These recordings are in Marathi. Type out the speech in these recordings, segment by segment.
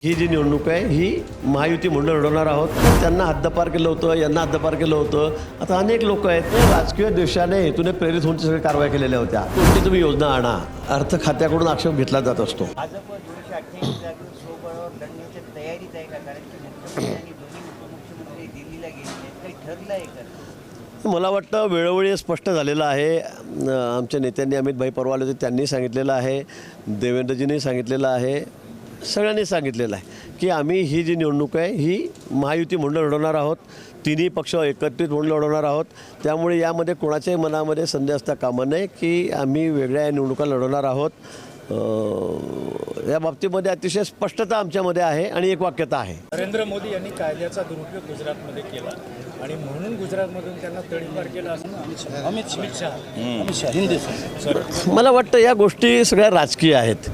ही जी निवडणूक आहे ही महायुती म्हणून लढवणार आहोत. त्यांना हद्दपार केलं होतं, यांना हद्दपार केलं होतं. आता अनेक लोक आहेत ते राजकीय द्वेषाने हेतूने प्रेरित होऊन सगळ्या कारवाई केलेल्या होत्या. कोणती तुम्ही योजना आणा, अर्थ खात्याकडून आक्षेप घेतला जात असतो. भाजप 228 जागेवर स्वबळावर लढण्याची तयारीत आहे का? कारण की मुख्यमंत्री आणि दोन्ही उपमुख्यमंत्री दिल्लीला गेलेले आहेत. काही ठरलं आहे का? मला वाटतं वेळोवेळी स्पष्ट झालेलं आहे. आमच्या नेत्यांनी अमित भाई परवाले होते, त्यांनी सांगितलेलं आहे, देवेंद्रजींनी सांगितलेलं आहे, सगळ्यांनी सांगितलेलं आहे की आम्ही ही जी निवडणूक आहे ही महायुती म्हणून लढवणार आहोत. तिन्ही पक्ष एकत्रित म्हणून लढवणार आहोत. त्यामुळे यामध्ये कोणाच्याही मनामध्ये संदेह असता कामा नये की आम्ही वेगळ्या निवडणुका लढवणार आहोत. या बाबतीमध्ये अतिशय स्पष्टता आमच्यामध्ये आहे आणि एक वाक्यता आहे. नरेंद्र मोदी यांनी कायद्याचा दुरुपयोग गुजरातमध्ये केला आणि म्हणून गुजरातमधून त्यांना तडीपार केला असं अमित शहा हिंदी सर. मला वाटतं या गोष्टी सगळ्या राजकीय आहेत.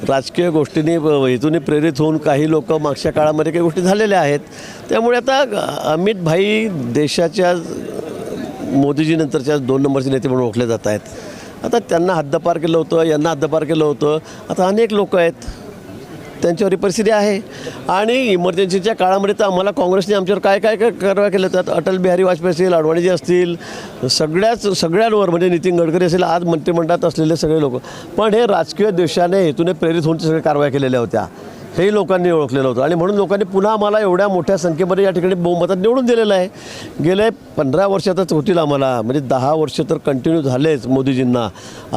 राजकीय गोष्टींनी हेतूने प्रेरित होऊन काही लोक मागच्या काळामध्ये काही गोष्टी झालेल्या आहेत. त्यामुळे आता अमित भाई देशाच्या मोदीजीनंतरच्या 2 नंबरचे नेते म्हणून ओळखले जात आहेत. आता त्यांना हद्दपार केलं होतं, यांना हद्दपार केलं होतं. आता अनेक लोक आहेत, त्यांच्यावर ही परिस्थिती आहे. आणि इमर्जन्सीच्या काळामध्ये तर आम्हाला काँग्रेसने आमच्यावर काय काय काय कारवाया केल्या जातात. अटल बिहारी वाजपेयी असतील, अडवाणीजी असतील, सगळ्यांवर म्हणजे नितीन गडकरी असेल, आज मंत्रिमंडळात असलेले सगळे लोक. पण हे राजकीय द्वेषाने हेतूने प्रेरित होऊन सगळ्या कारवाया केलेल्या होत्या. हेही लोकांनी ओळखलेलं होतं आणि म्हणून लोकांनी पुन्हा आम्हाला एवढ्या मोठ्या संख्येमध्ये या ठिकाणी बहुमतात निवडून दिलेलं आहे. गेले 15 वर्षातच होतील आम्हाला, म्हणजे 10 वर्ष तर कंटिन्यू झालेच मोदीजींना.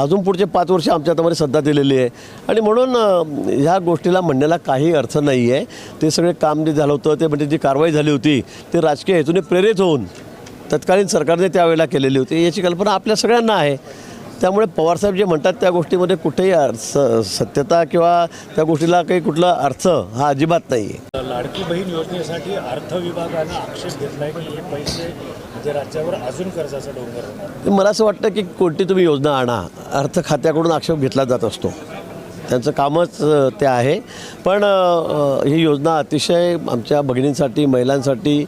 अजून पुढचे 5 वर्ष आमच्या हातामध्ये सत्ता दिलेली आहे आणि म्हणून ह्या गोष्टीला म्हणण्याला काही अर्थ नाही आहे. ते सगळे काम जे झालं होतं ते म्हणजे जी कारवाई झाली होती ते राजकीय हेतूने प्रेरित होऊन तत्कालीन सरकारने त्यावेळेला केलेली होती याची कल्पना आपल्या सगळ्यांना आहे. त्यामुळे पवारसाहेब जे म्हणतात त्या गोष्टीमध्ये कुठेही सत्यता किंवा त्या गोष्टीला काही कुठला अर्थ हा अजिबात नाही आहे. लाडकी बहीण योजनेसाठी अर्थ विभागानं आक्षेप घेतला आहे की हे पैसे म्हणजे राज्यावर अजून कर्जाचा डोंगर होणार. मला असं वाटतं की कोणती तुम्ही योजना आणा, अर्थ खात्याकडून आक्षेप घेतला जात असतो. त्यांचं कामच ते आहे. पण ही योजना अतिशय आमच्या भगिनींसाठी, महिलांसाठी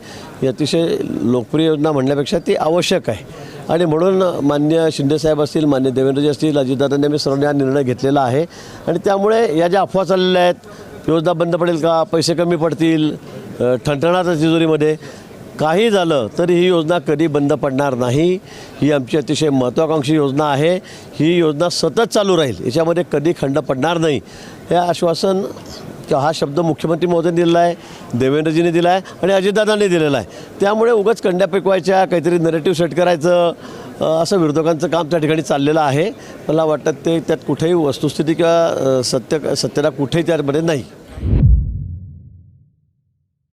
ही अतिशय लोकप्रिय योजना म्हणण्यापेक्षा ती आवश्यक आहे. आणि म्हणून माननीय शिंदेसाहेब असतील, माननीय देवेंद्रजी असतील, अजितदादांनी आम्ही सर्वांनी हा निर्णय घेतलेला आहे. आणि त्यामुळे या ज्या अफवा चाललेल्या आहेत, योजना बंद पडेल का, पैसे कमी पडतील, ठणठणाट तिजोरीमध्ये, काही झालं तरी ही योजना कधी बंद पडणार नाही. ही आमची अतिशय महत्त्वाकांक्षी योजना आहे. ही योजना सतत चालू राहील, याच्यामध्ये कधी खंड पडणार नाही हे आश्वासन हा शब्द मुख्यमंत्री महोदयांनी दिलेला आहे, देवेंद्रजींनी दिला आहे आणि अजितदादांनी दिलेला आहे. त्यामुळे उगाच कंड्या पेकवायच्या, काहीतरी नरेटिव्ह सेट करायचं असं विरोधकांचं काम त्या ठिकाणी चाललेलं आहे. मला वाटतं ते त्यात कुठेही वस्तुस्थिती किंवा सत्यता कुठेही त्यामध्ये नाही.